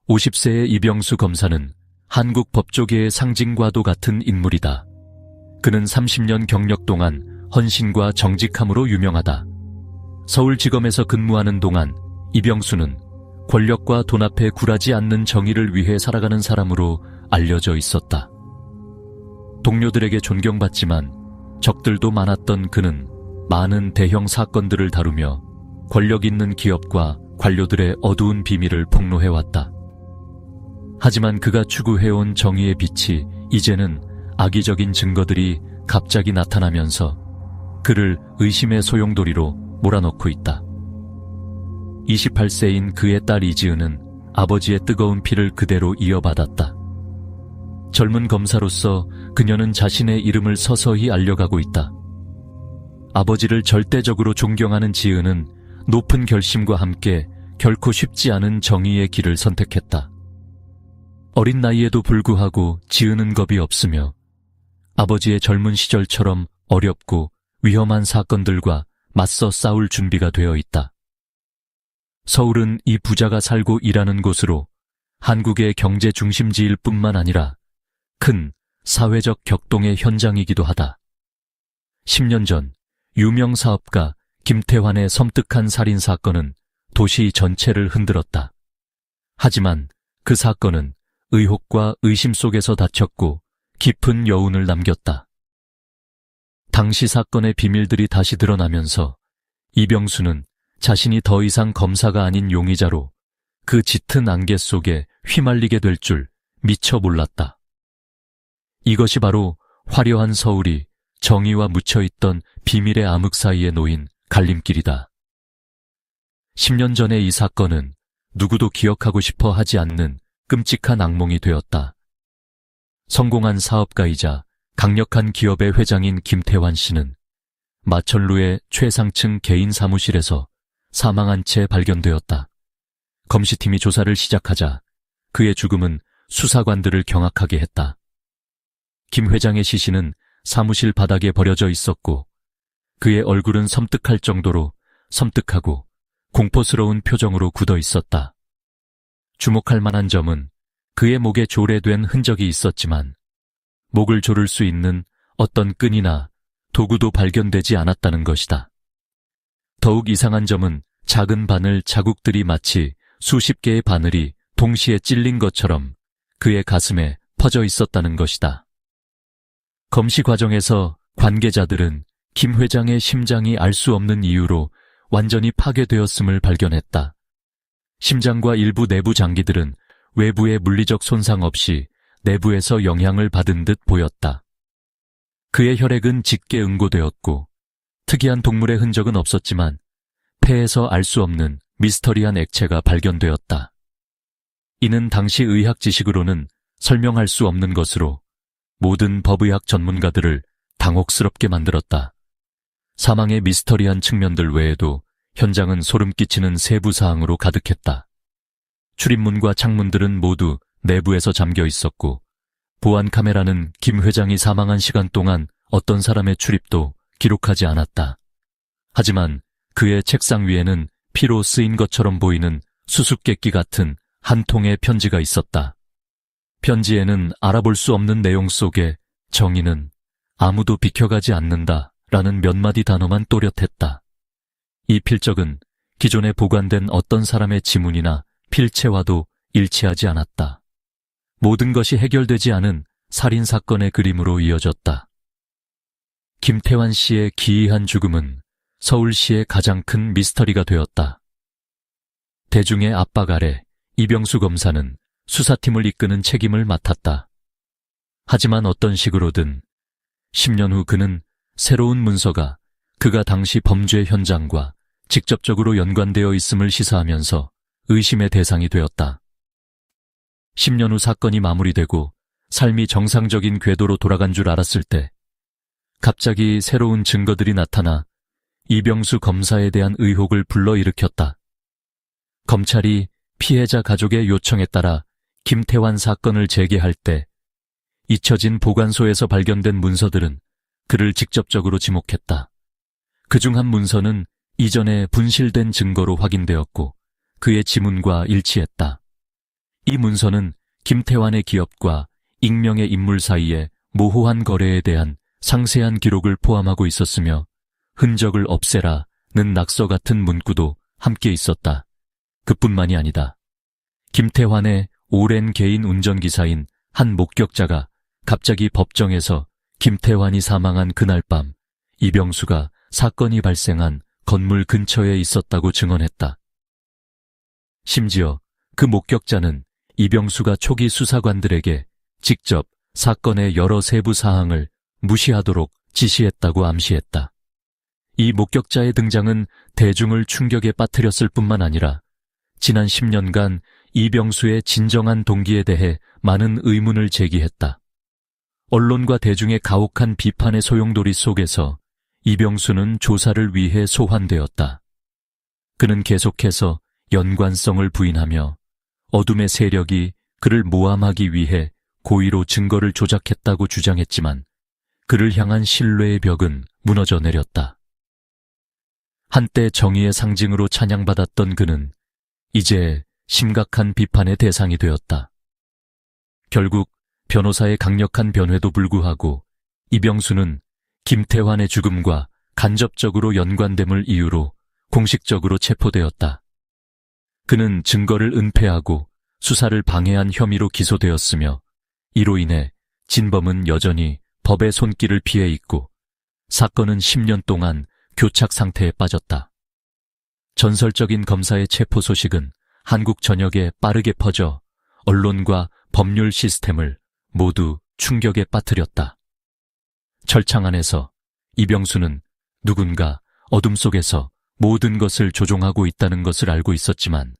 50세의 이병수 검사는 한국 법조계의 상징과도 같은 인물이다. 그는 30년 경력 동안 헌신과 정직함으로 유명하다. 서울지검에서 근무하는 동안 이병수는 권력과 돈 앞에 굴하지 않는 정의를 위해 살아가는 사람으로 알려져 있었다. 동료들에게 존경받지만 적들도 많았던 그는 많은 대형 사건들을 다루며 권력 있는 기업과 관료들의 어두운 비밀을 폭로해왔다. 하지만 그가 추구해온 정의의 빛이 이제는 악의적인 증거들이 갑자기 나타나면서 그를 의심의 소용돌이로 몰아넣고 있다. 28세인 그의 딸 이지은은 아버지의 뜨거운 피를 그대로 이어받았다. 젊은 검사로서 그녀는 자신의 이름을 서서히 알려가고 있다. 아버지를 절대적으로 존경하는 지은은 높은 결심과 함께 결코 쉽지 않은 정의의 길을 선택했다. 어린 나이에도 불구하고 지은은 겁이 없으며 아버지의 젊은 시절처럼 어렵고 위험한 사건들과 맞서 싸울 준비가 되어 있다. 서울은 이 부자가 살고 일하는 곳으로 한국의 경제 중심지일 뿐만 아니라 큰 사회적 격동의 현장이기도 하다. 10년 전 유명 사업가 김태환의 섬뜩한 살인사건은 도시 전체를 흔들었다. 하지만 그 사건은 의혹과 의심 속에서 닫혔고 깊은 여운을 남겼다. 당시 사건의 비밀들이 다시 드러나면서 이병수는 자신이 더 이상 검사가 아닌 용의자로 그 짙은 안개 속에 휘말리게 될 줄 미처 몰랐다. 이것이 바로 화려한 서울이 정의와 묻혀있던 비밀의 암흑 사이에 놓인 갈림길이다. 10년 전의 이 사건은 누구도 기억하고 싶어 하지 않는 끔찍한 악몽이 되었다. 성공한 사업가이자 강력한 기업의 회장인 김태환 씨는 마천루의 최상층 개인 사무실에서 사망한 채 발견되었다. 검시팀이 조사를 시작하자 그의 죽음은 수사관들을 경악하게 했다. 김 회장의 시신은 사무실 바닥에 버려져 있었고 그의 얼굴은 섬뜩할 정도로 섬뜩하고 공포스러운 표정으로 굳어 있었다. 주목할 만한 점은 그의 목에 조래된 흔적이 있었지만 목을 조를 수 있는 어떤 끈이나 도구도 발견되지 않았다는 것이다. 더욱 이상한 점은 작은 바늘 자국들이 마치 수십 개의 바늘이 동시에 찔린 것처럼 그의 가슴에 퍼져 있었다는 것이다. 검시 과정에서 관계자들은 김 회장의 심장이 알 수 없는 이유로 완전히 파괴되었음을 발견했다. 심장과 일부 내부 장기들은 외부의 물리적 손상 없이 내부에서 영향을 받은 듯 보였다. 그의 혈액은 짙게 응고되었고 특이한 동물의 흔적은 없었지만 폐에서 알 수 없는 미스터리한 액체가 발견되었다. 이는 당시 의학 지식으로는 설명할 수 없는 것으로 모든 법의학 전문가들을 당혹스럽게 만들었다. 사망의 미스터리한 측면들 외에도 현장은 소름 끼치는 세부 사항으로 가득했다. 출입문과 창문들은 모두 내부에서 잠겨 있었고 보안 카메라는 김 회장이 사망한 시간 동안 어떤 사람의 출입도 기록하지 않았다. 하지만 그의 책상 위에는 피로 쓰인 것처럼 보이는 수수께끼 같은 한 통의 편지가 있었다. 편지에는 알아볼 수 없는 내용 속에 정의는 아무도 비켜가지 않는다 라는 몇 마디 단어만 또렷했다. 이 필적은 기존에 보관된 어떤 사람의 지문이나 필체와도 일치하지 않았다. 모든 것이 해결되지 않은 살인사건의 그림으로 이어졌다. 김태환 씨의 기이한 죽음은 서울시의 가장 큰 미스터리가 되었다. 대중의 압박 아래 이병수 검사는 수사팀을 이끄는 책임을 맡았다. 하지만 어떤 식으로든 10년 후 그는 새로운 문서가 그가 당시 범죄 현장과 직접적으로 연관되어 있음을 시사하면서 의심의 대상이 되었다. 10년 후 사건이 마무리되고 삶이 정상적인 궤도로 돌아간 줄 알았을 때 갑자기 새로운 증거들이 나타나 이병수 검사에 대한 의혹을 불러일으켰다. 검찰이 피해자 가족의 요청에 따라 김태환 사건을 재개할 때 잊혀진 보관소에서 발견된 문서들은 그를 직접적으로 지목했다. 그중 한 문서는 이전에 분실된 증거로 확인되었고 그의 지문과 일치했다. 이 문서는 김태환의 기업과 익명의 인물 사이의 모호한 거래에 대한 상세한 기록을 포함하고 있었으며 흔적을 없애라는 낙서 같은 문구도 함께 있었다. 그뿐만이 아니다. 김태환의 오랜 개인 운전기사인 한 목격자가 갑자기 법정에서 김태환이 사망한 그날 밤 이병수가 사건이 발생한 건물 근처에 있었다고 증언했다. 심지어 그 목격자는 이병수가 초기 수사관들에게 직접 사건의 여러 세부 사항을 무시하도록 지시했다고 암시했다. 이 목격자의 등장은 대중을 충격에 빠뜨렸을 뿐만 아니라 지난 10년간 이병수의 진정한 동기에 대해 많은 의문을 제기했다. 언론과 대중의 가혹한 비판의 소용돌이 속에서 이병수는 조사를 위해 소환되었다. 그는 계속해서 연관성을 부인하며 어둠의 세력이 그를 모함하기 위해 고의로 증거를 조작했다고 주장했지만 그를 향한 신뢰의 벽은 무너져 내렸다. 한때 정의의 상징으로 찬양받았던 그는 이제 심각한 비판의 대상이 되었다. 결국 변호사의 강력한 변회도 불구하고 이병수는 김태환의 죽음과 간접적으로 연관됨을 이유로 공식적으로 체포되었다. 그는 증거를 은폐하고 수사를 방해한 혐의로 기소되었으며 이로 인해 진범은 여전히 법의 손길을 피해 있고 사건은 10년 동안 교착 상태에 빠졌다. 전설적인 검사의 체포 소식은 한국 전역에 빠르게 퍼져 언론과 법률 시스템을 모두 충격에 빠뜨렸다. 철창 안에서 이병수는 누군가 어둠 속에서 모든 것을 조종하고 있다는 것을 알고 있었지만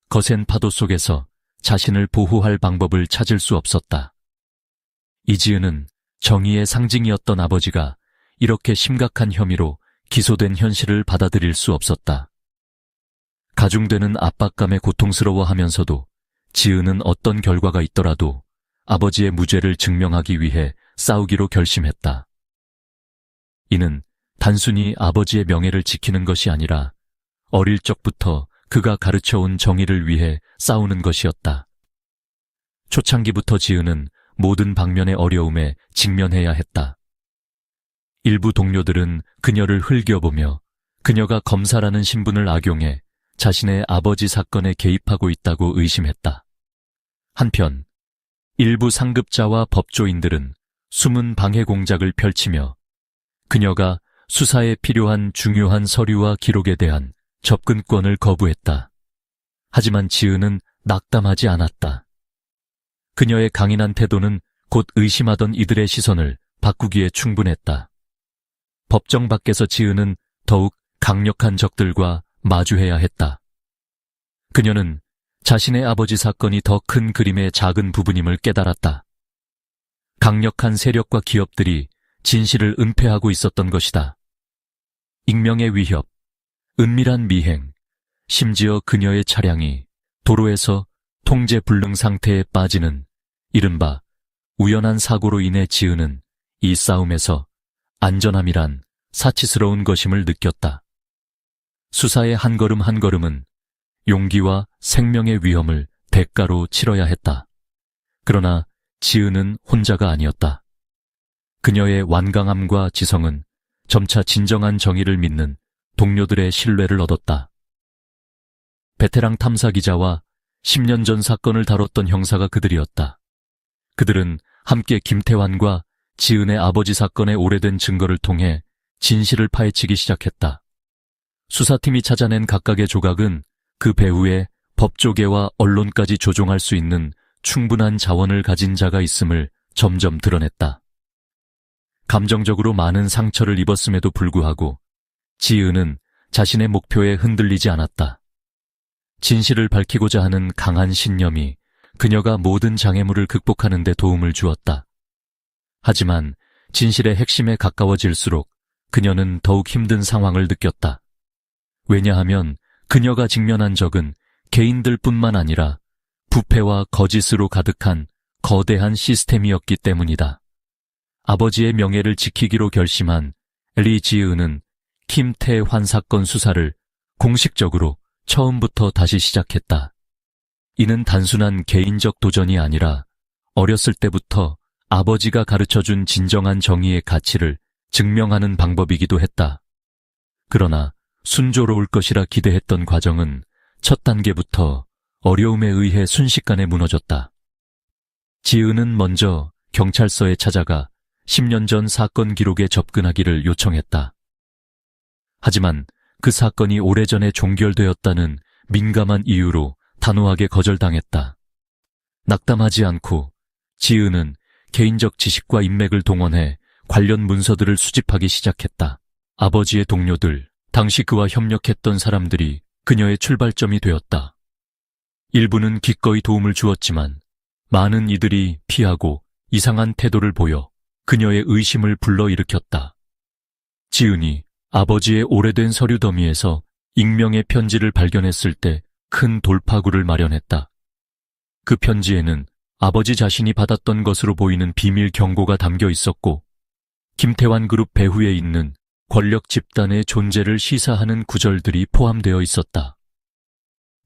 거센 파도 속에서 자신을 보호할 방법을 찾을 수 없었다. 이지은은 정의의 상징이었던 아버지가 이렇게 심각한 혐의로 기소된 현실을 받아들일 수 없었다. 가중되는 압박감에 고통스러워하면서도 지은은 어떤 결과가 있더라도 아버지의 무죄를 증명하기 위해 싸우기로 결심했다. 이는 단순히 아버지의 명예를 지키는 것이 아니라 어릴 적부터 그가 가르쳐온 정의를 위해 싸우는 것이었다. 초창기부터 지은은 모든 방면의 어려움에 직면해야 했다. 일부 동료들은 그녀를 흘겨보며 그녀가 검사라는 신분을 악용해 자신의 아버지 사건에 개입하고 있다고 의심했다. 한편 일부 상급자와 법조인들은 숨은 방해 공작을 펼치며 그녀가 수사에 필요한 중요한 서류와 기록에 대한 접근권을 거부했다. 하지만 지은은 낙담하지 않았다. 그녀의 강인한 태도는 곧 의심하던 이들의 시선을 바꾸기에 충분했다. 법정 밖에서 지은은 더욱 강력한 적들과 마주해야 했다. 그녀는 자신의 아버지 사건이 더 큰 그림의 작은 부분임을 깨달았다. 강력한 세력과 기업들이 진실을 은폐하고 있었던 것이다. 익명의 위협, 은밀한 미행, 심지어 그녀의 차량이 도로에서 통제 불능 상태에 빠지는 이른바 우연한 사고로 인해 지은은 이 싸움에서 안전함이란 사치스러운 것임을 느꼈다. 수사의 한 걸음 한 걸음은 용기와 생명의 위험을 대가로 치러야 했다. 그러나 지은은 혼자가 아니었다. 그녀의 완강함과 지성은 점차 진정한 정의를 믿는 동료들의 신뢰를 얻었다. 베테랑 탐사 기자와 10년 전 사건을 다뤘던 형사가 그들이었다. 그들은 함께 김태환과 지은의 아버지 사건의 오래된 증거를 통해 진실을 파헤치기 시작했다. 수사팀이 찾아낸 각각의 조각은 그 배후에 법조계와 언론까지 조종할 수 있는 충분한 자원을 가진 자가 있음을 점점 드러냈다. 감정적으로 많은 상처를 입었음에도 불구하고 지은은 자신의 목표에 흔들리지 않았다. 진실을 밝히고자 하는 강한 신념이 그녀가 모든 장애물을 극복하는 데 도움을 주었다. 하지만 진실의 핵심에 가까워질수록 그녀는 더욱 힘든 상황을 느꼈다. 왜냐하면 그녀가 직면한 적은 개인들뿐만 아니라 부패와 거짓으로 가득한 거대한 시스템이었기 때문이다. 아버지의 명예를 지키기로 결심한 리 지은은 김태환 사건 수사를 공식적으로 처음부터 다시 시작했다. 이는 단순한 개인적 도전이 아니라 어렸을 때부터 아버지가 가르쳐준 진정한 정의의 가치를 증명하는 방법이기도 했다. 그러나 순조로울 것이라 기대했던 과정은 첫 단계부터 어려움에 의해 순식간에 무너졌다. 지은은 먼저 경찰서에 찾아가 10년 전 사건 기록에 접근하기를 요청했다. 하지만 그 사건이 오래전에 종결되었다는 민감한 이유로 단호하게 거절당했다. 낙담하지 않고 지은은 개인적 지식과 인맥을 동원해 관련 문서들을 수집하기 시작했다. 아버지의 동료들, 당시 그와 협력했던 사람들이 그녀의 출발점이 되었다. 일부는 기꺼이 도움을 주었지만 많은 이들이 피하고 이상한 태도를 보여 그녀의 의심을 불러일으켰다. 지은이 아버지의 오래된 서류 더미에서 익명의 편지를 발견했을 때 큰 돌파구를 마련했다. 그 편지에는 아버지 자신이 받았던 것으로 보이는 비밀 경고가 담겨 있었고 김태환 그룹 배후에 있는 권력 집단의 존재를 시사하는 구절들이 포함되어 있었다.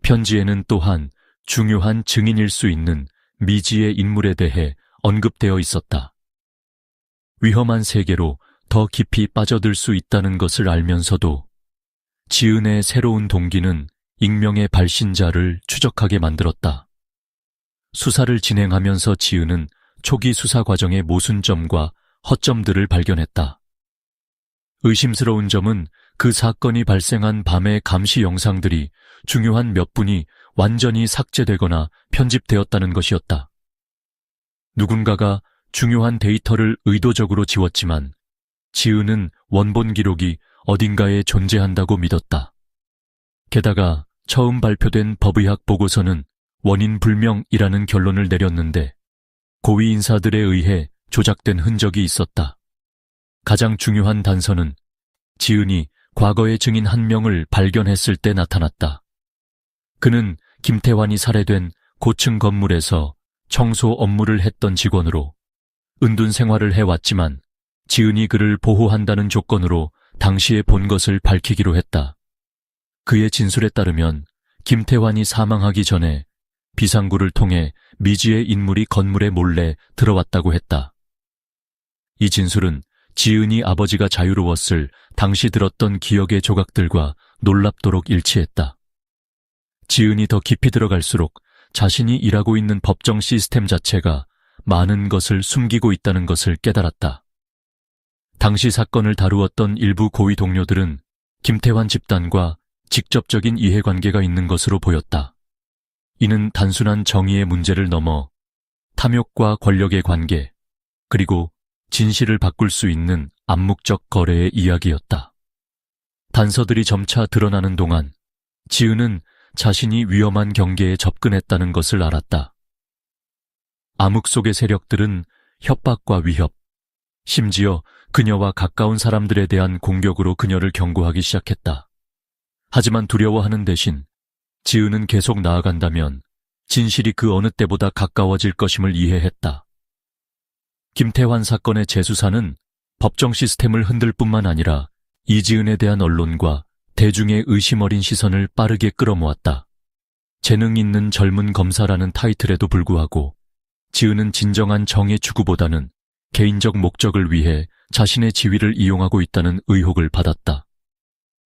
편지에는 또한 중요한 증인일 수 있는 미지의 인물에 대해 언급되어 있었다. 위험한 세계로 더 깊이 빠져들 수 있다는 것을 알면서도 지은의 새로운 동기는 익명의 발신자를 추적하게 만들었다. 수사를 진행하면서 지은은 초기 수사 과정의 모순점과 허점들을 발견했다. 의심스러운 점은 그 사건이 발생한 밤의 감시 영상들이 중요한 몇 분이 완전히 삭제되거나 편집되었다는 것이었다. 누군가가 중요한 데이터를 의도적으로 지웠지만 지은은 원본 기록이 어딘가에 존재한다고 믿었다. 게다가 처음 발표된 법의학 보고서는 원인 불명이라는 결론을 내렸는데 고위 인사들에 의해 조작된 흔적이 있었다. 가장 중요한 단서는 지은이 과거의 증인 한 명을 발견했을 때 나타났다. 그는 김태환이 살해된 고층 건물에서 청소 업무를 했던 직원으로 은둔 생활을 해왔지만 지은이 그를 보호한다는 조건으로 당시에 본 것을 밝히기로 했다. 그의 진술에 따르면 김태환이 사망하기 전에 비상구를 통해 미지의 인물이 건물에 몰래 들어왔다고 했다. 이 진술은 지은이 아버지가 자유로웠을 당시 들었던 기억의 조각들과 놀랍도록 일치했다. 지은이 더 깊이 들어갈수록 자신이 일하고 있는 법정 시스템 자체가 많은 것을 숨기고 있다는 것을 깨달았다. 당시 사건을 다루었던 일부 고위 동료들은 김태환 집단과 직접적인 이해관계가 있는 것으로 보였다. 이는 단순한 정의의 문제를 넘어 탐욕과 권력의 관계, 그리고 진실을 바꿀 수 있는 암묵적 거래의 이야기였다. 단서들이 점차 드러나는 동안 지은은 자신이 위험한 경계에 접근했다는 것을 알았다. 암흑 속의 세력들은 협박과 위협, 심지어 그녀와 가까운 사람들에 대한 공격으로 그녀를 경고하기 시작했다. 하지만 두려워하는 대신 지은은 계속 나아간다면 진실이 그 어느 때보다 가까워질 것임을 이해했다. 김태환 사건의 재수사는 법정 시스템을 흔들 뿐만 아니라 이지은에 대한 언론과 대중의 의심 어린 시선을 빠르게 끌어모았다. 재능 있는 젊은 검사라는 타이틀에도 불구하고 지은은 진정한 정의 추구보다는 개인적 목적을 위해 자신의 지위를 이용하고 있다는 의혹을 받았다.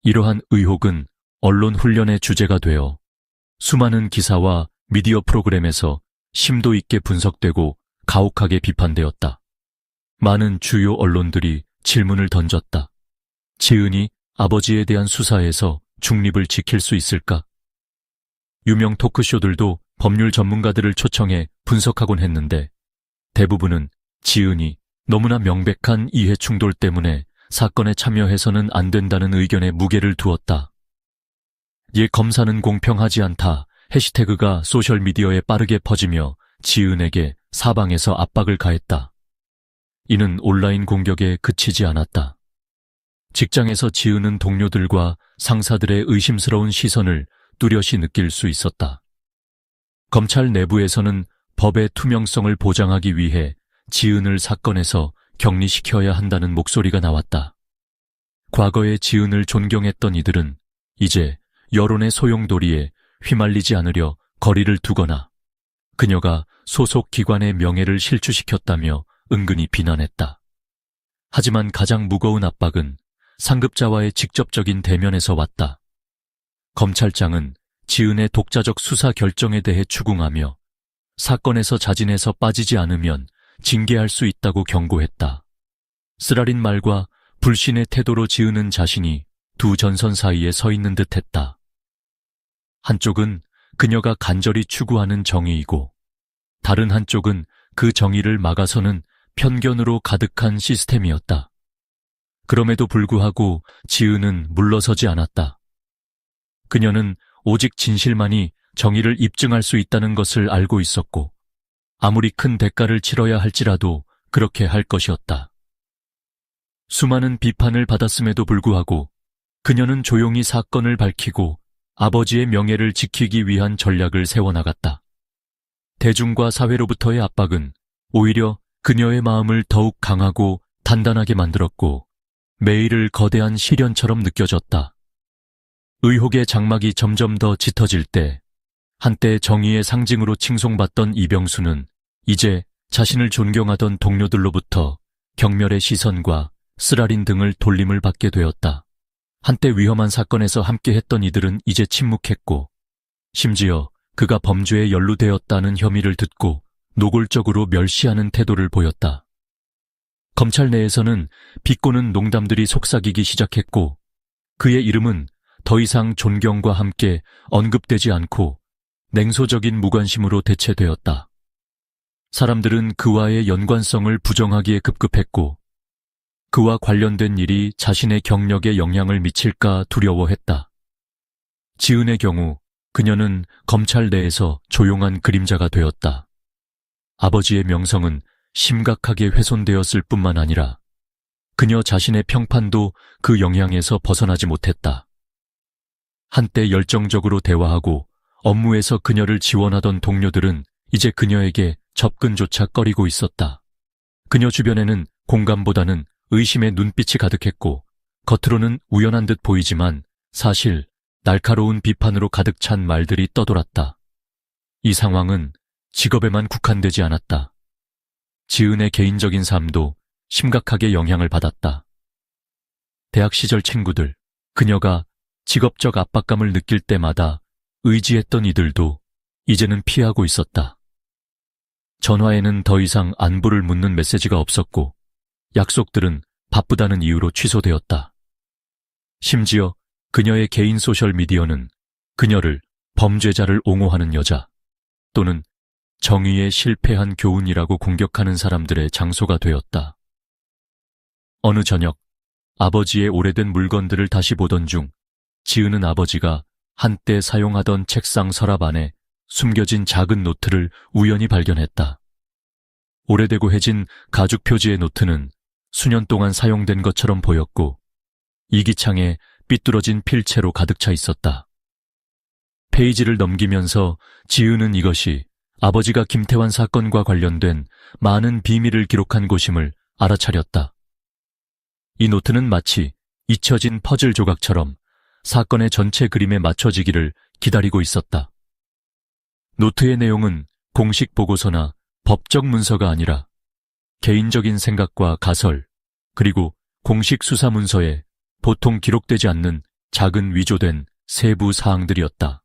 이러한 의혹은 언론 훈련의 주제가 되어 수많은 기사와 미디어 프로그램에서 심도 있게 분석되고 가혹하게 비판되었다. 많은 주요 언론들이 질문을 던졌다. 지은이 아버지에 대한 수사에서 중립을 지킬 수 있을까? 유명 토크쇼들도 법률 전문가들을 초청해 분석하곤 했는데 대부분은 지은이 너무나 명백한 이해 충돌 때문에 사건에 참여해서는 안 된다는 의견에 무게를 두었다. 옛 검사는 공평하지 않다 해시태그가 소셜미디어에 빠르게 퍼지며 지은에게 사방에서 압박을 가했다. 이는 온라인 공격에 그치지 않았다. 직장에서 지은은 동료들과 상사들의 의심스러운 시선을 뚜렷이 느낄 수 있었다. 검찰 내부에서는 법의 투명성을 보장하기 위해 지은을 사건에서 격리시켜야 한다는 목소리가 나왔다. 과거에 지은을 존경했던 이들은 이제 여론의 소용돌이에 휘말리지 않으려 거리를 두거나 그녀가 소속 기관의 명예를 실추시켰다며 은근히 비난했다. 하지만 가장 무거운 압박은 상급자와의 직접적인 대면에서 왔다. 검찰장은 지은의 독자적 수사 결정에 대해 추궁하며 사건에서 자진해서 빠지지 않으면 징계할 수 있다고 경고했다. 쓰라린 말과 불신의 태도로 지은은 자신이 두 전선 사이에 서 있는 듯했다. 한쪽은 그녀가 간절히 추구하는 정의이고 다른 한쪽은 그 정의를 막아서는 편견으로 가득한 시스템이었다. 그럼에도 불구하고 지은은 물러서지 않았다. 그녀는 오직 진실만이 정의를 입증할 수 있다는 것을 알고 있었고 아무리 큰 대가를 치러야 할지라도 그렇게 할 것이었다. 수많은 비판을 받았음에도 불구하고 그녀는 조용히 사건을 밝히고 아버지의 명예를 지키기 위한 전략을 세워나갔다. 대중과 사회로부터의 압박은 오히려 그녀의 마음을 더욱 강하고 단단하게 만들었고 매일을 거대한 시련처럼 느껴졌다. 의혹의 장막이 점점 더 짙어질 때 한때 정의의 상징으로 칭송받던 이병수는 이제 자신을 존경하던 동료들로부터 경멸의 시선과 쓰라린 등을 돌림을 받게 되었다. 한때 위험한 사건에서 함께했던 이들은 이제 침묵했고 심지어 그가 범죄에 연루되었다는 혐의를 듣고 노골적으로 멸시하는 태도를 보였다. 검찰 내에서는 비꼬는 농담들이 속삭이기 시작했고 그의 이름은 더 이상 존경과 함께 언급되지 않고 냉소적인 무관심으로 대체되었다. 사람들은 그와의 연관성을 부정하기에 급급했고 그와 관련된 일이 자신의 경력에 영향을 미칠까 두려워했다. 지은의 경우 그녀는 검찰 내에서 조용한 그림자가 되었다. 아버지의 명성은 심각하게 훼손되었을 뿐만 아니라 그녀 자신의 평판도 그 영향에서 벗어나지 못했다. 한때 열정적으로 대화하고 업무에서 그녀를 지원하던 동료들은 이제 그녀에게 접근조차 꺼리고 있었다. 그녀 주변에는 공감보다는 의심의 눈빛이 가득했고 겉으로는 우연한 듯 보이지만 사실 날카로운 비판으로 가득 찬 말들이 떠돌았다. 이 상황은 직업에만 국한되지 않았다. 지은의 개인적인 삶도 심각하게 영향을 받았다. 대학 시절 친구들, 그녀가 직업적 압박감을 느낄 때마다 의지했던 이들도 이제는 피하고 있었다. 전화에는 더 이상 안부를 묻는 메시지가 없었고 약속들은 바쁘다는 이유로 취소되었다. 심지어 그녀의 개인 소셜미디어는 그녀를 범죄자를 옹호하는 여자 또는 정의에 실패한 교훈이라고 공격하는 사람들의 장소가 되었다. 어느 저녁 아버지의 오래된 물건들을 다시 보던 중 지은은 아버지가 한때 사용하던 책상 서랍 안에 숨겨진 작은 노트를 우연히 발견했다. 오래되고 해진 가죽 표지의 노트는 수년 동안 사용된 것처럼 보였고 이기창에 삐뚤어진 필체로 가득 차 있었다. 페이지를 넘기면서 지은은 이것이 아버지가 김태환 사건과 관련된 많은 비밀을 기록한 곳임을 알아차렸다. 이 노트는 마치 잊혀진 퍼즐 조각처럼 사건의 전체 그림에 맞춰지기를 기다리고 있었다. 노트의 내용은 공식 보고서나 법적 문서가 아니라 개인적인 생각과 가설, 그리고 공식 수사 문서에 보통 기록되지 않는 작은 위조된 세부 사항들이었다.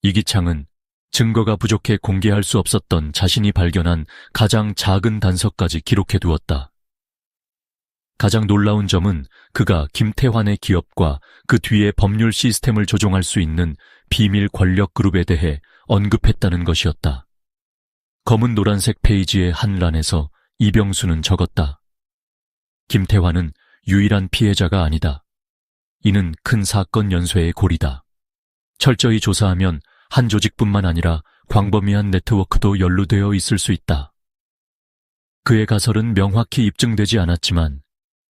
이기창은 증거가 부족해 공개할 수 없었던 자신이 발견한 가장 작은 단서까지 기록해두었다. 가장 놀라운 점은 그가 김태환의 기업과 그 뒤에 법률 시스템을 조종할 수 있는 비밀 권력 그룹에 대해 언급했다는 것이었다. 검은 노란색 페이지의 한 란에서 이병수는 적었다. 김태환은 유일한 피해자가 아니다. 이는 큰 사건 연쇄의 고리다. 철저히 조사하면 한 조직뿐만 아니라 광범위한 네트워크도 연루되어 있을 수 있다. 그의 가설은 명확히 입증되지 않았지만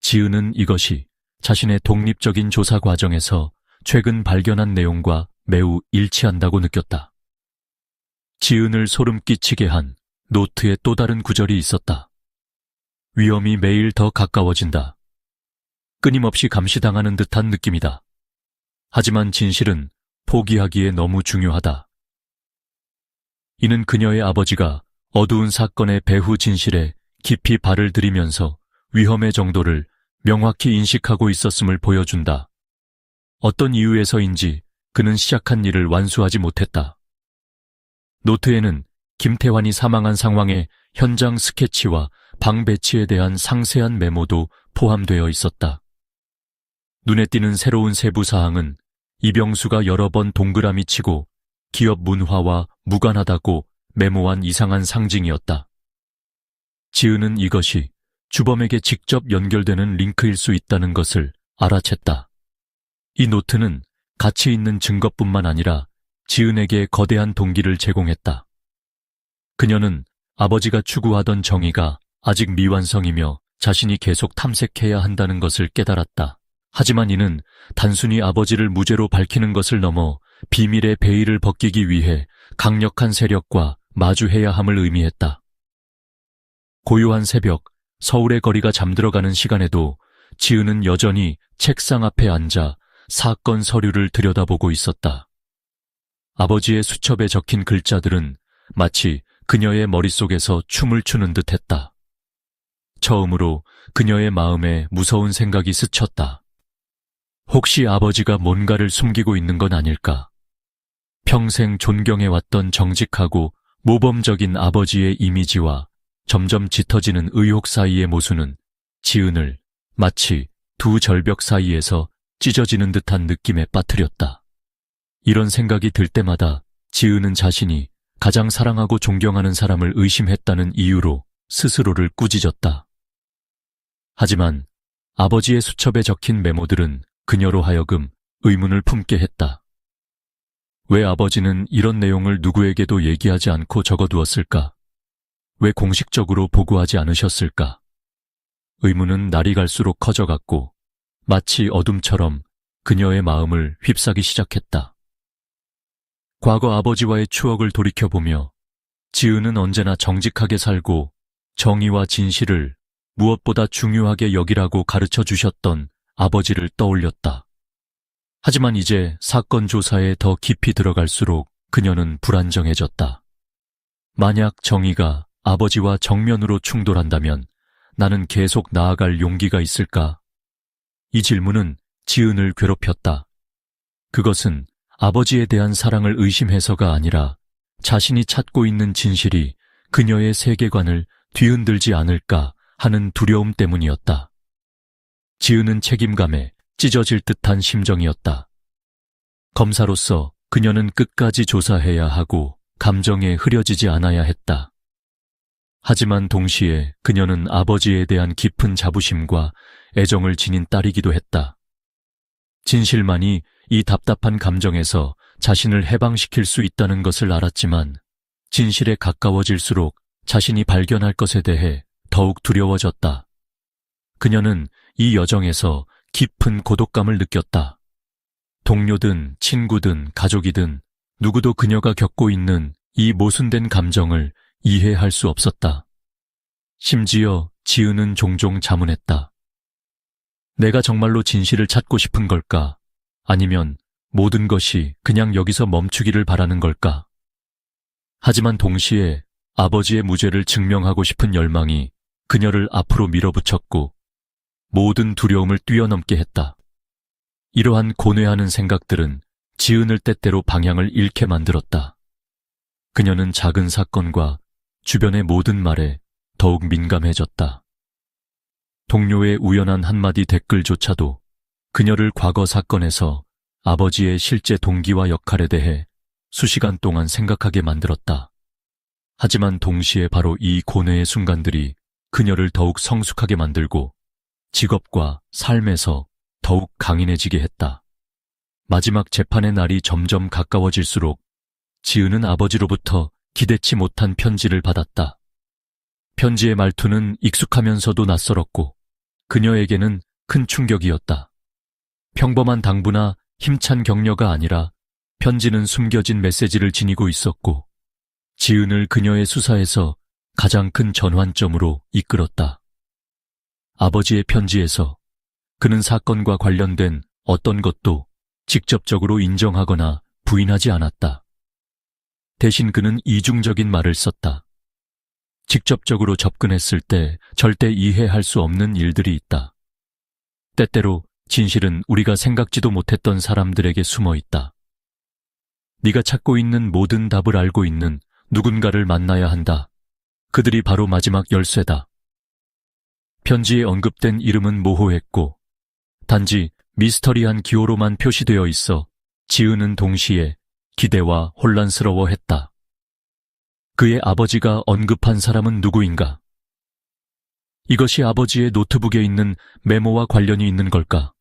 지은은 이것이 자신의 독립적인 조사 과정에서 최근 발견한 내용과 매우 일치한다고 느꼈다. 지은을 소름 끼치게 한 노트의 또 다른 구절이 있었다. 위험이 매일 더 가까워진다. 끊임없이 감시당하는 듯한 느낌이다. 하지만 진실은 포기하기에 너무 중요하다. 이는 그녀의 아버지가 어두운 사건의 배후 진실에 깊이 발을 들이면서 위험의 정도를 명확히 인식하고 있었음을 보여준다. 어떤 이유에서인지 그는 시작한 일을 완수하지 못했다. 노트에는 김태환이 사망한 상황의 현장 스케치와 방 배치에 대한 상세한 메모도 포함되어 있었다. 눈에 띄는 새로운 세부 사항은 이병수가 여러 번 동그라미 치고 기업 문화와 무관하다고 메모한 이상한 상징이었다. 지은은 이것이 주범에게 직접 연결되는 링크일 수 있다는 것을 알아챘다. 이 노트는 가치 있는 증거뿐만 아니라 지은에게 거대한 동기를 제공했다. 그녀는 아버지가 추구하던 정의가 아직 미완성이며 자신이 계속 탐색해야 한다는 것을 깨달았다. 하지만 이는 단순히 아버지를 무죄로 밝히는 것을 넘어 비밀의 베일을 벗기기 위해 강력한 세력과 마주해야 함을 의미했다. 고요한 새벽, 서울의 거리가 잠들어가는 시간에도 지은은 여전히 책상 앞에 앉아 사건 서류를 들여다보고 있었다. 아버지의 수첩에 적힌 글자들은 마치 그녀의 머릿속에서 춤을 추는 듯했다. 처음으로 그녀의 마음에 무서운 생각이 스쳤다. 혹시 아버지가 뭔가를 숨기고 있는 건 아닐까? 평생 존경해왔던 정직하고 모범적인 아버지의 이미지와 점점 짙어지는 의혹 사이의 모순은 지은을 마치 두 절벽 사이에서 찢어지는 듯한 느낌에 빠뜨렸다. 이런 생각이 들 때마다 지은은 자신이 가장 사랑하고 존경하는 사람을 의심했다는 이유로 스스로를 꾸짖었다. 하지만 아버지의 수첩에 적힌 메모들은 그녀로 하여금 의문을 품게 했다. 왜 아버지는 이런 내용을 누구에게도 얘기하지 않고 적어두었을까? 왜 공식적으로 보고하지 않으셨을까? 의문은 날이 갈수록 커져갔고 마치 어둠처럼 그녀의 마음을 휩싸기 시작했다. 과거 아버지와의 추억을 돌이켜보며 지은은 언제나 정직하게 살고 정의와 진실을 무엇보다 중요하게 여기라고 가르쳐 주셨던 아버지를 떠올렸다. 하지만 이제 사건 조사에 더 깊이 들어갈수록 그녀는 불안정해졌다. 만약 정의가 아버지와 정면으로 충돌한다면 나는 계속 나아갈 용기가 있을까? 이 질문은 지은을 괴롭혔다. 그것은 아버지에 대한 사랑을 의심해서가 아니라 자신이 찾고 있는 진실이 그녀의 세계관을 뒤흔들지 않을까 하는 두려움 때문이었다. 지은은 책임감에 찢어질 듯한 심정이었다. 검사로서 그녀는 끝까지 조사해야 하고 감정에 흐려지지 않아야 했다. 하지만 동시에 그녀는 아버지에 대한 깊은 자부심과 애정을 지닌 딸이기도 했다. 진실만이 이 답답한 감정에서 자신을 해방시킬 수 있다는 것을 알았지만 진실에 가까워질수록 자신이 발견할 것에 대해 더욱 두려워졌다. 그녀는 이 여정에서 깊은 고독감을 느꼈다. 동료든 친구든 가족이든 누구도 그녀가 겪고 있는 이 모순된 감정을 이해할 수 없었다. 심지어 지은은 종종 자문했다. 내가 정말로 진실을 찾고 싶은 걸까? 아니면 모든 것이 그냥 여기서 멈추기를 바라는 걸까? 하지만 동시에 아버지의 무죄를 증명하고 싶은 열망이 그녀를 앞으로 밀어붙였고 모든 두려움을 뛰어넘게 했다. 이러한 고뇌하는 생각들은 지은을 때때로 방향을 잃게 만들었다. 그녀는 작은 사건과 주변의 모든 말에 더욱 민감해졌다. 동료의 우연한 한마디 댓글조차도 그녀를 과거 사건에서 아버지의 실제 동기와 역할에 대해 수시간 동안 생각하게 만들었다. 하지만 동시에 바로 이 고뇌의 순간들이 그녀를 더욱 성숙하게 만들고 직업과 삶에서 더욱 강인해지게 했다. 마지막 재판의 날이 점점 가까워질수록 지은은 아버지로부터 기대치 못한 편지를 받았다. 편지의 말투는 익숙하면서도 낯설었고 그녀에게는 큰 충격이었다. 평범한 당부나 힘찬 격려가 아니라 편지는 숨겨진 메시지를 지니고 있었고 지은을 그녀의 수사에서 가장 큰 전환점으로 이끌었다. 아버지의 편지에서 그는 사건과 관련된 어떤 것도 직접적으로 인정하거나 부인하지 않았다. 대신 그는 이중적인 말을 썼다. 직접적으로 접근했을 때 절대 이해할 수 없는 일들이 있다. 때때로 진실은 우리가 생각지도 못했던 사람들에게 숨어 있다. 네가 찾고 있는 모든 답을 알고 있는 누군가를 만나야 한다. 그들이 바로 마지막 열쇠다. 편지에 언급된 이름은 모호했고 단지 미스터리한 기호로만 표시되어 있어 지은은 동시에 기대와 혼란스러워했다. 그의 아버지가 언급한 사람은 누구인가? 이것이 아버지의 노트북에 있는 메모와 관련이 있는 걸까?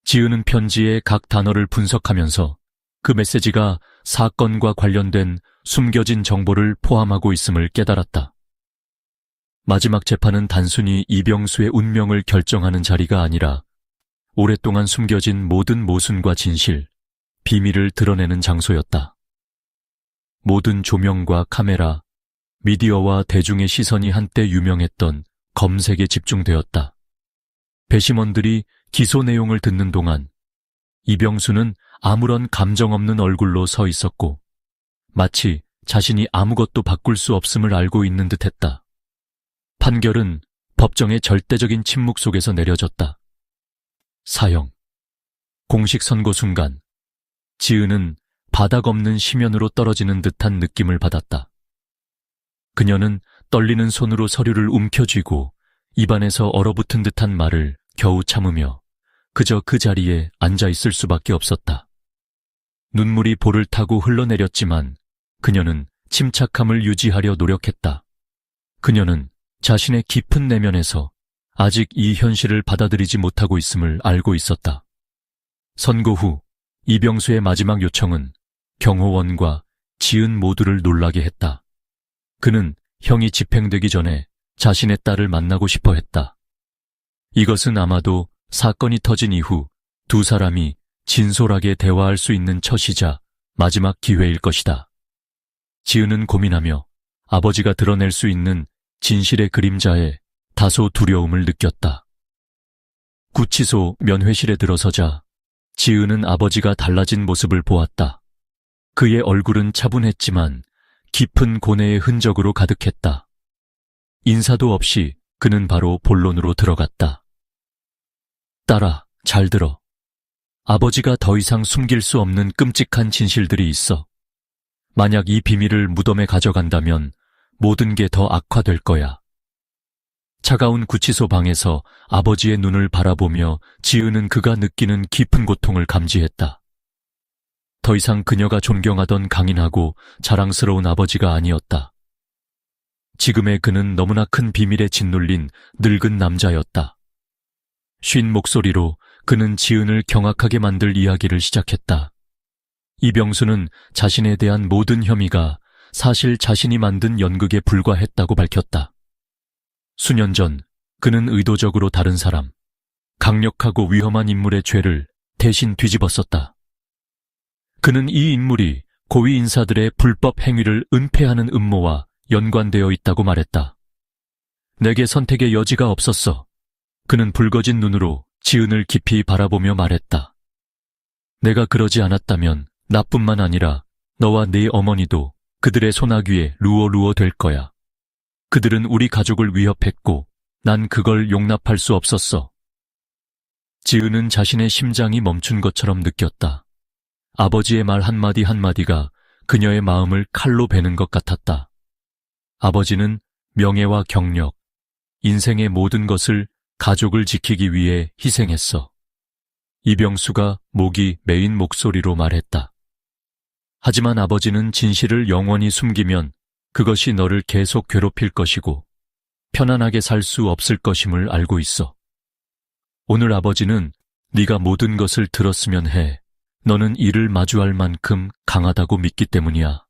지은은 편지의 각 단어를 분석하면서 그 메시지가 사건과 관련된 숨겨진 정보를 포함하고 있음을 깨달았다. 마지막 재판은 단순히 이병수의 운명을 결정하는 자리가 아니라 오랫동안 숨겨진 모든 모순과 진실, 비밀을 드러내는 장소였다. 모든 조명과 카메라, 미디어와 대중의 시선이 한때 유명했던 검색에 집중되었다. 배심원들이 기소 내용을 듣는 동안 이병수는 아무런 감정 없는 얼굴로 서 있었고 마치 자신이 아무것도 바꿀 수 없음을 알고 있는 듯했다. 판결은 법정의 절대적인 침묵 속에서 내려졌다. 사형. 공식 선고 순간 지은은 바닥 없는 심연으로 떨어지는 듯한 느낌을 받았다. 그녀는 떨리는 손으로 서류를 움켜쥐고 입안에서 얼어붙은 듯한 말을 겨우 참으며 그저 그 자리에 앉아 있을 수밖에 없었다. 눈물이 볼을 타고 흘러내렸지만 그녀는 침착함을 유지하려 노력했다. 그녀는 자신의 깊은 내면에서 아직 이 현실을 받아들이지 못하고 있음을 알고 있었다. 선고 후 이병수의 마지막 요청은 경호원과 지은 모두를 놀라게 했다. 그는 형이 집행되기 전에 자신의 딸을 만나고 싶어 했다. 이것은 아마도 사건이 터진 이후 두 사람이 진솔하게 대화할 수 있는 첫이자 마지막 기회일 것이다. 지은은 고민하며 아버지가 드러낼 수 있는 진실의 그림자에 다소 두려움을 느꼈다. 구치소 면회실에 들어서자 지은은 아버지가 달라진 모습을 보았다. 그의 얼굴은 차분했지만 깊은 고뇌의 흔적으로 가득했다. 인사도 없이 그는 바로 본론으로 들어갔다. 딸아, 잘 들어. 아버지가 더 이상 숨길 수 없는 끔찍한 진실들이 있어. 만약 이 비밀을 무덤에 가져간다면 모든 게 더 악화될 거야. 차가운 구치소 방에서 아버지의 눈을 바라보며 지은은 그가 느끼는 깊은 고통을 감지했다. 더 이상 그녀가 존경하던 강인하고 자랑스러운 아버지가 아니었다. 지금의 그는 너무나 큰 비밀에 짓눌린 늙은 남자였다. 쉰 목소리로 그는 지은을 경악하게 만들 이야기를 시작했다. 이병수는 자신에 대한 모든 혐의가 사실 자신이 만든 연극에 불과했다고 밝혔다. 수년 전 그는 의도적으로 다른 사람, 강력하고 위험한 인물의 죄를 대신 뒤집었었다. 그는 이 인물이 고위 인사들의 불법 행위를 은폐하는 음모와 연관되어 있다고 말했다. 내게 선택의 여지가 없었어. 그는 붉어진 눈으로 지은을 깊이 바라보며 말했다. 내가 그러지 않았다면 나뿐만 아니라 너와 네 어머니도 그들의 소나귀에 루어루어 될 거야. 그들은 우리 가족을 위협했고 난 그걸 용납할 수 없었어. 지은은 자신의 심장이 멈춘 것처럼 느꼈다. 아버지의 말 한마디 한마디가 그녀의 마음을 칼로 베는 것 같았다. 아버지는 명예와 경력, 인생의 모든 것을 가족을 지키기 위해 희생했어. 이병수가 목이 메인 목소리로 말했다. 하지만 아버지는 진실을 영원히 숨기면 그것이 너를 계속 괴롭힐 것이고 편안하게 살 수 없을 것임을 알고 있어. 오늘 아버지는 네가 모든 것을 들었으면 해. 너는 이를 마주할 만큼 강하다고 믿기 때문이야.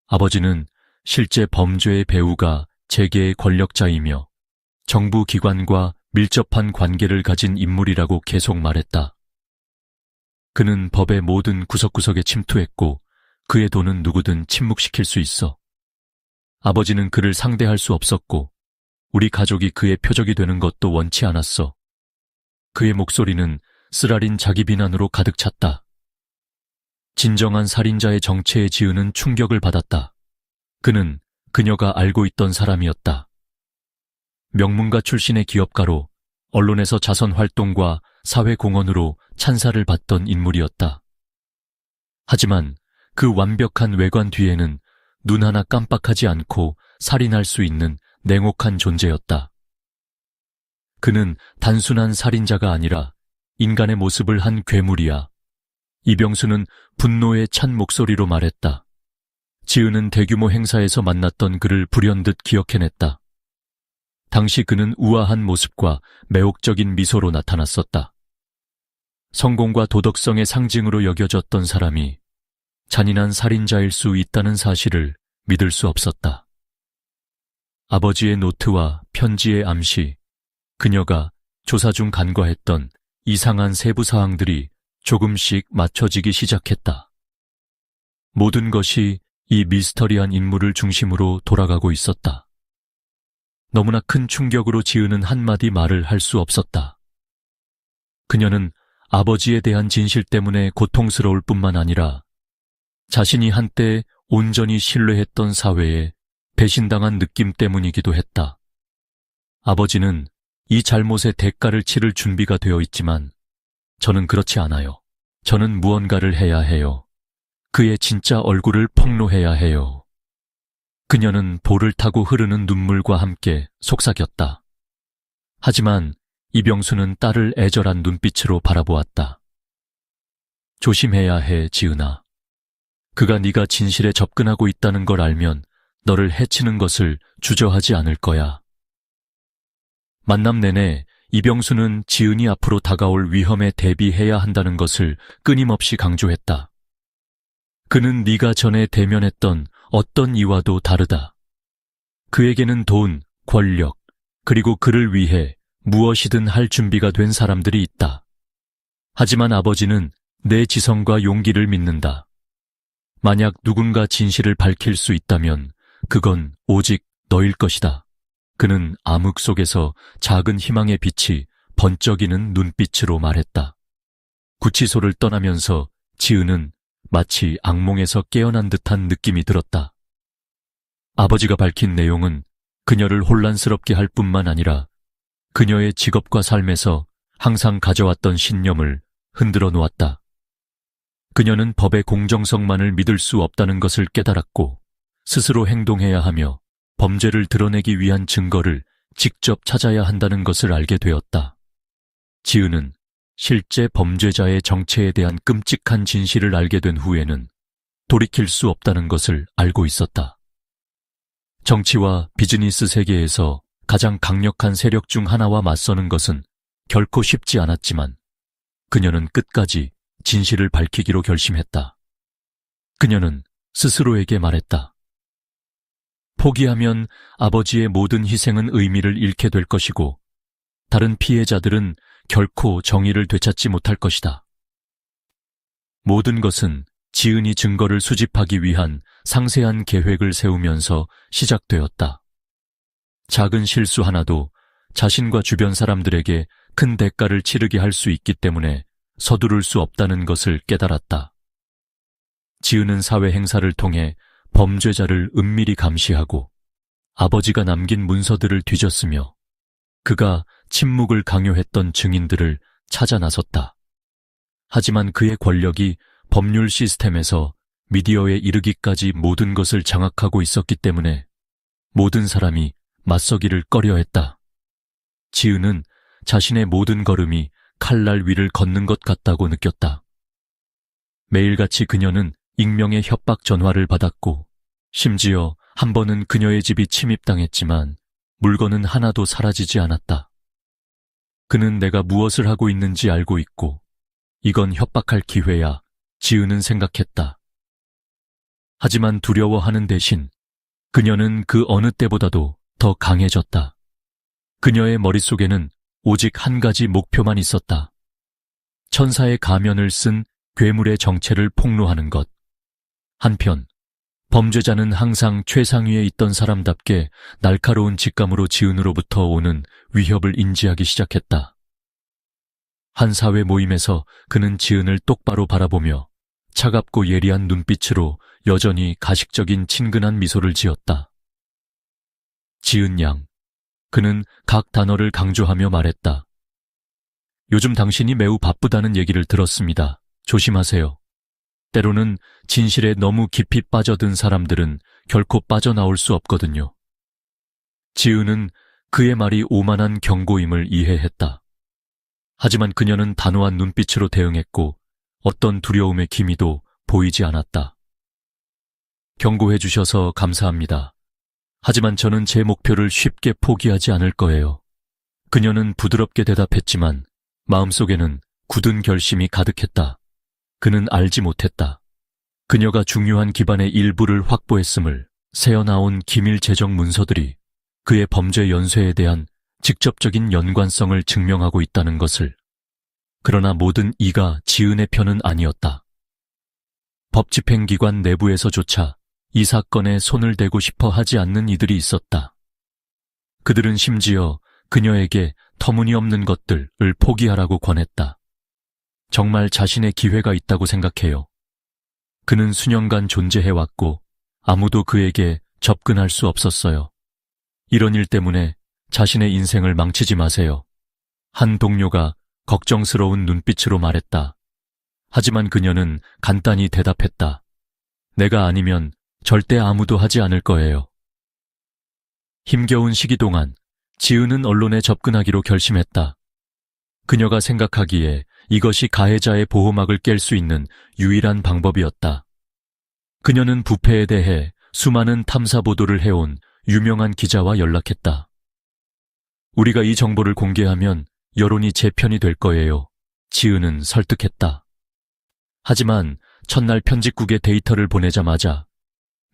아버지는 실제 범죄의 배우가 재계의 권력자이며 정부 기관과 밀접한 관계를 가진 인물이라고 계속 말했다. 그는 법의 모든 구석구석에 침투했고 그의 돈은 누구든 침묵시킬 수 있어. 아버지는 그를 상대할 수 없었고 우리 가족이 그의 표적이 되는 것도 원치 않았어. 그의 목소리는 쓰라린 자기 비난으로 가득 찼다. 진정한 살인자의 정체에 지은은 충격을 받았다. 그는 그녀가 알고 있던 사람이었다. 명문가 출신의 기업가로 언론에서 자선 활동과 사회공헌으로 찬사를 받던 인물이었다. 하지만 그 완벽한 외관 뒤에는 눈 하나 깜빡하지 않고 살인할 수 있는 냉혹한 존재였다. 그는 단순한 살인자가 아니라 인간의 모습을 한 괴물이야. 이병수는 분노에 찬 목소리로 말했다. 지은은 대규모 행사에서 만났던 그를 불현듯 기억해냈다. 당시 그는 우아한 모습과 매혹적인 미소로 나타났었다. 성공과 도덕성의 상징으로 여겨졌던 사람이 잔인한 살인자일 수 있다는 사실을 믿을 수 없었다. 아버지의 노트와 편지의 암시, 그녀가 조사 중 간과했던 이상한 세부 사항들이 조금씩 맞춰지기 시작했다. 모든 것이 이 미스터리한 인물을 중심으로 돌아가고 있었다. 너무나 큰 충격으로 지은은 한마디 말을 할 수 없었다. 그녀는 아버지에 대한 진실 때문에 고통스러울 뿐만 아니라 자신이 한때 온전히 신뢰했던 사회에 배신당한 느낌 때문이기도 했다. 아버지는 이 잘못의 대가를 치를 준비가 되어 있지만 저는 그렇지 않아요. 저는 무언가를 해야 해요. 그의 진짜 얼굴을 폭로해야 해요. 그녀는 볼을 타고 흐르는 눈물과 함께 속삭였다. 하지만 이병수는 딸을 애절한 눈빛으로 바라보았다. 조심해야 해, 지은아. 그가 네가 진실에 접근하고 있다는 걸 알면 너를 해치는 것을 주저하지 않을 거야. 만남 내내 이병수는 지은이 앞으로 다가올 위험에 대비해야 한다는 것을 끊임없이 강조했다. 그는 네가 전에 대면했던 어떤 이와도 다르다. 그에게는 돈, 권력, 그리고 그를 위해 무엇이든 할 준비가 된 사람들이 있다. 하지만 아버지는 내 지성과 용기를 믿는다. 만약 누군가 진실을 밝힐 수 있다면 그건 오직 너일 것이다. 그는 암흑 속에서 작은 희망의 빛이 번쩍이는 눈빛으로 말했다. 구치소를 떠나면서 지은은 마치 악몽에서 깨어난 듯한 느낌이 들었다. 아버지가 밝힌 내용은 그녀를 혼란스럽게 할 뿐만 아니라 그녀의 직업과 삶에서 항상 가져왔던 신념을 흔들어 놓았다. 그녀는 법의 공정성만을 믿을 수 없다는 것을 깨달았고 스스로 행동해야 하며 범죄를 드러내기 위한 증거를 직접 찾아야 한다는 것을 알게 되었다. 지은은 실제 범죄자의 정체에 대한 끔찍한 진실을 알게 된 후에는 돌이킬 수 없다는 것을 알고 있었다. 정치와 비즈니스 세계에서 가장 강력한 세력 중 하나와 맞서는 것은 결코 쉽지 않았지만 그녀는 끝까지 진실을 밝히기로 결심했다. 그녀는 스스로에게 말했다. 포기하면 아버지의 모든 희생은 의미를 잃게 될 것이고 다른 피해자들은 결코 정의를 되찾지 못할 것이다. 모든 것은 지은이 증거를 수집하기 위한 상세한 계획을 세우면서 시작되었다. 작은 실수 하나도 자신과 주변 사람들에게 큰 대가를 치르게 할 수 있기 때문에 서두를 수 없다는 것을 깨달았다. 지은은 사회 행사를 통해 범죄자를 은밀히 감시하고 아버지가 남긴 문서들을 뒤졌으며 그가 침묵을 강요했던 증인들을 찾아 나섰다. 하지만 그의 권력이 법률 시스템에서 미디어에 이르기까지 모든 것을 장악하고 있었기 때문에 모든 사람이 맞서기를 꺼려했다. 지은은 자신의 모든 걸음이 칼날 위를 걷는 것 같다고 느꼈다. 매일같이 그녀는 익명의 협박 전화를 받았고 심지어 한 번은 그녀의 집이 침입당했지만 물건은 하나도 사라지지 않았다. 그는 내가 무엇을 하고 있는지 알고 있고 이건 협박할 기회야, 지은은 생각했다. 하지만 두려워하는 대신 그녀는 그 어느 때보다도 더 강해졌다. 그녀의 머릿속에는 오직 한 가지 목표만 있었다. 천사의 가면을 쓴 괴물의 정체를 폭로하는 것. 한편 범죄자는 항상 최상위에 있던 사람답게 날카로운 직감으로 지은으로부터 오는 위협을 인지하기 시작했다. 한 사회 모임에서 그는 지은을 똑바로 바라보며 차갑고 예리한 눈빛으로 여전히 가식적인 친근한 미소를 지었다. 지은 양, 그는 각 단어를 강조하며 말했다. 요즘 당신이 매우 바쁘다는 얘기를 들었습니다. 조심하세요. 때로는 진실에 너무 깊이 빠져든 사람들은 결코 빠져나올 수 없거든요. 지은은 그의 말이 오만한 경고임을 이해했다. 하지만 그녀는 단호한 눈빛으로 대응했고 어떤 두려움의 기미도 보이지 않았다. 경고해 주셔서 감사합니다. 하지만 저는 제 목표를 쉽게 포기하지 않을 거예요. 그녀는 부드럽게 대답했지만 마음속에는 굳은 결심이 가득했다. 그는 알지 못했다. 그녀가 중요한 기반의 일부를 확보했음을 새어나온 기밀 재정 문서들이 그의 범죄 연쇄에 대한 직접적인 연관성을 증명하고 있다는 것을. 그러나 모든 이가 지은의 편은 아니었다. 법집행기관 내부에서조차 이 사건에 손을 대고 싶어 하지 않는 이들이 있었다. 그들은 심지어 그녀에게 터무니없는 것들을 포기하라고 권했다. 정말 자신의 기회가 있다고 생각해요. 그는 수년간 존재해왔고 아무도 그에게 접근할 수 없었어요. 이런 일 때문에 자신의 인생을 망치지 마세요. 한 동료가 걱정스러운 눈빛으로 말했다. 하지만 그녀는 간단히 대답했다. 내가 아니면 절대 아무도 하지 않을 거예요. 힘겨운 시기 동안 지은은 언론에 접근하기로 결심했다. 그녀가 생각하기에 이것이 가해자의 보호막을 깰 수 있는 유일한 방법이었다. 그녀는 부패에 대해 수많은 탐사 보도를 해온 유명한 기자와 연락했다. 우리가 이 정보를 공개하면 여론이 제 편이 될 거예요. 지은은 설득했다. 하지만 첫날 편집국에 데이터를 보내자마자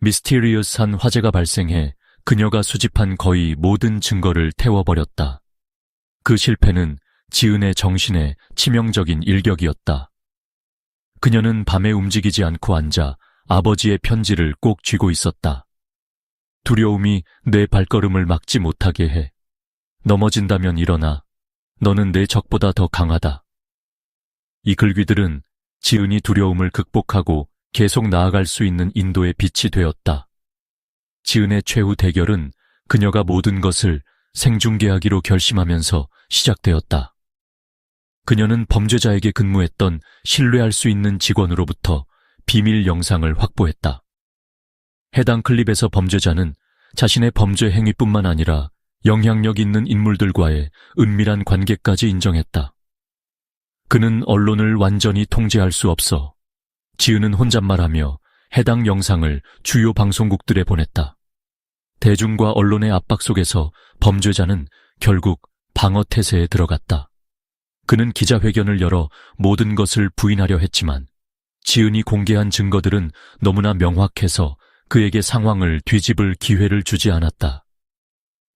미스티리어스한 화재가 발생해 그녀가 수집한 거의 모든 증거를 태워버렸다. 그 실패는 지은의 정신에 치명적인 일격이었다. 그녀는 밤에 움직이지 않고 앉아 아버지의 편지를 꼭 쥐고 있었다. 두려움이 내 발걸음을 막지 못하게 해. 넘어진다면 일어나. 너는 내 적보다 더 강하다. 이 글귀들은 지은이 두려움을 극복하고 계속 나아갈 수 있는 인도의 빛이 되었다. 지은의 최후 대결은 그녀가 모든 것을 생중계하기로 결심하면서 시작되었다. 그녀는 범죄자에게 근무했던 신뢰할 수 있는 직원으로부터 비밀 영상을 확보했다. 해당 클립에서 범죄자는 자신의 범죄 행위뿐만 아니라 영향력 있는 인물들과의 은밀한 관계까지 인정했다. 그는 언론을 완전히 통제할 수 없어 지은은 혼잣말하며 해당 영상을 주요 방송국들에 보냈다. 대중과 언론의 압박 속에서 범죄자는 결국 방어 태세에 들어갔다. 그는 기자회견을 열어 모든 것을 부인하려 했지만 지은이 공개한 증거들은 너무나 명확해서 그에게 상황을 뒤집을 기회를 주지 않았다.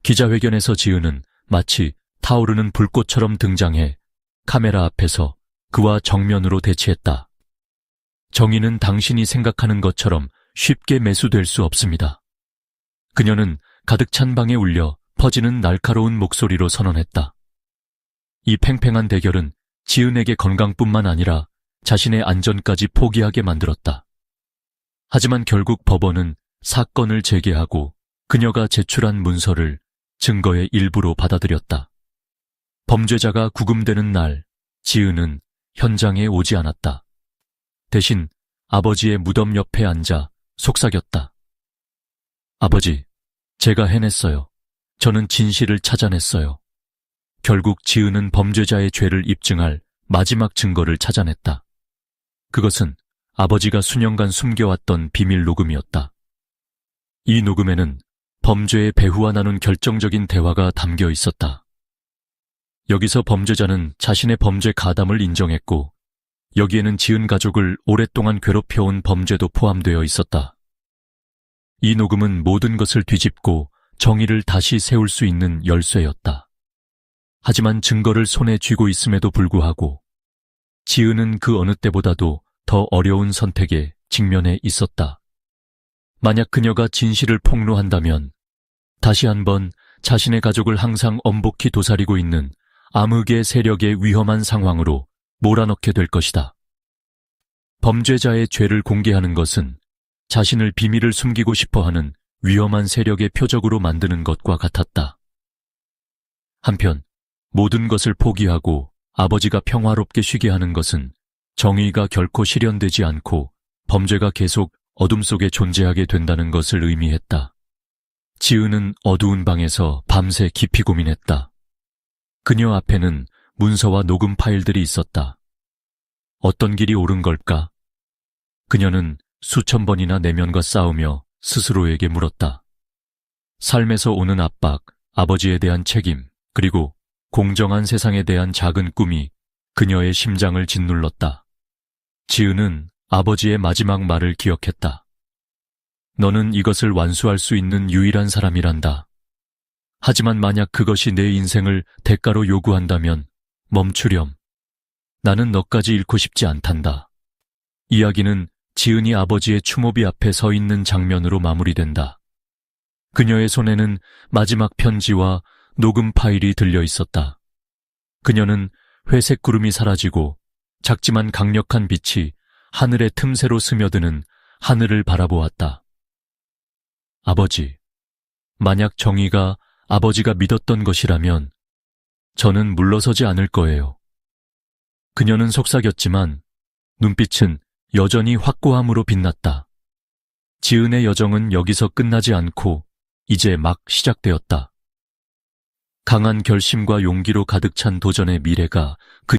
기자회견에서 지은은 마치 타오르는 불꽃처럼 등장해 카메라 앞에서 그와 정면으로 대치했다. 정의는 당신이 생각하는 것처럼 쉽게 매수될 수 없습니다. 그녀는 가득 찬 방에 울려 퍼지는 날카로운 목소리로 선언했다. 이 팽팽한 대결은 지은에게 건강뿐만 아니라 자신의 안전까지 포기하게 만들었다. 하지만 결국 법원은 사건을 재개하고 그녀가 제출한 문서를 증거의 일부로 받아들였다. 범죄자가 구금되는 날, 지은은 현장에 오지 않았다. 대신 아버지의 무덤 옆에 앉아 속삭였다. 아버지, 제가 해냈어요. 저는 진실을 찾아냈어요. 결국 지은은 범죄자의 죄를 입증할 마지막 증거를 찾아냈다. 그것은 아버지가 수년간 숨겨왔던 비밀 녹음이었다. 이 녹음에는 범죄의 배후와 나눈 결정적인 대화가 담겨 있었다. 여기서 범죄자는 자신의 범죄 가담을 인정했고 여기에는 지은 가족을 오랫동안 괴롭혀온 범죄도 포함되어 있었다. 이 녹음은 모든 것을 뒤집고 정의를 다시 세울 수 있는 열쇠였다. 하지만 증거를 손에 쥐고 있음에도 불구하고 지은은 그 어느 때보다도 더 어려운 선택에 직면해 있었다. 만약 그녀가 진실을 폭로한다면 다시 한번 자신의 가족을 항상 엄복히 도사리고 있는 암흑의 세력의 위험한 상황으로 몰아넣게 될 것이다. 범죄자의 죄를 공개하는 것은 자신을 비밀을 숨기고 싶어하는 위험한 세력의 표적으로 만드는 것과 같았다. 한편 모든 것을 포기하고 아버지가 평화롭게 쉬게 하는 것은 정의가 결코 실현되지 않고 범죄가 계속 어둠 속에 존재하게 된다는 것을 의미했다. 지은은 어두운 방에서 밤새 깊이 고민했다. 그녀 앞에는 문서와 녹음 파일들이 있었다. 어떤 길이 옳은 걸까? 그녀는 수천 번이나 내면과 싸우며 스스로에게 물었다. 삶에서 오는 압박, 아버지에 대한 책임, 그리고 공정한 세상에 대한 작은 꿈이 그녀의 심장을 짓눌렀다. 지은은 아버지의 마지막 말을 기억했다. 너는 이것을 완수할 수 있는 유일한 사람이란다. 하지만 만약 그것이 내 인생을 대가로 요구한다면 멈추렴. 나는 너까지 잃고 싶지 않단다. 이야기는 지은이 아버지의 추모비 앞에 서 있는 장면으로 마무리된다. 그녀의 손에는 마지막 편지와 녹음 파일이 들려 있었다. 그녀는 회색 구름이 사라지고 작지만 강력한 빛이 하늘의 틈새로 스며드는 하늘을 바라보았다. 아버지, 만약 정의가 아버지가 믿었던 것이라면 저는 물러서지 않을 거예요. 그녀는 속삭였지만 눈빛은 여전히 확고함으로 빛났다. 지은의 여정은 여기서 끝나지 않고 이제 막 시작되었다. 강한 결심과 용기로 가득 찬 도전의 미래가 그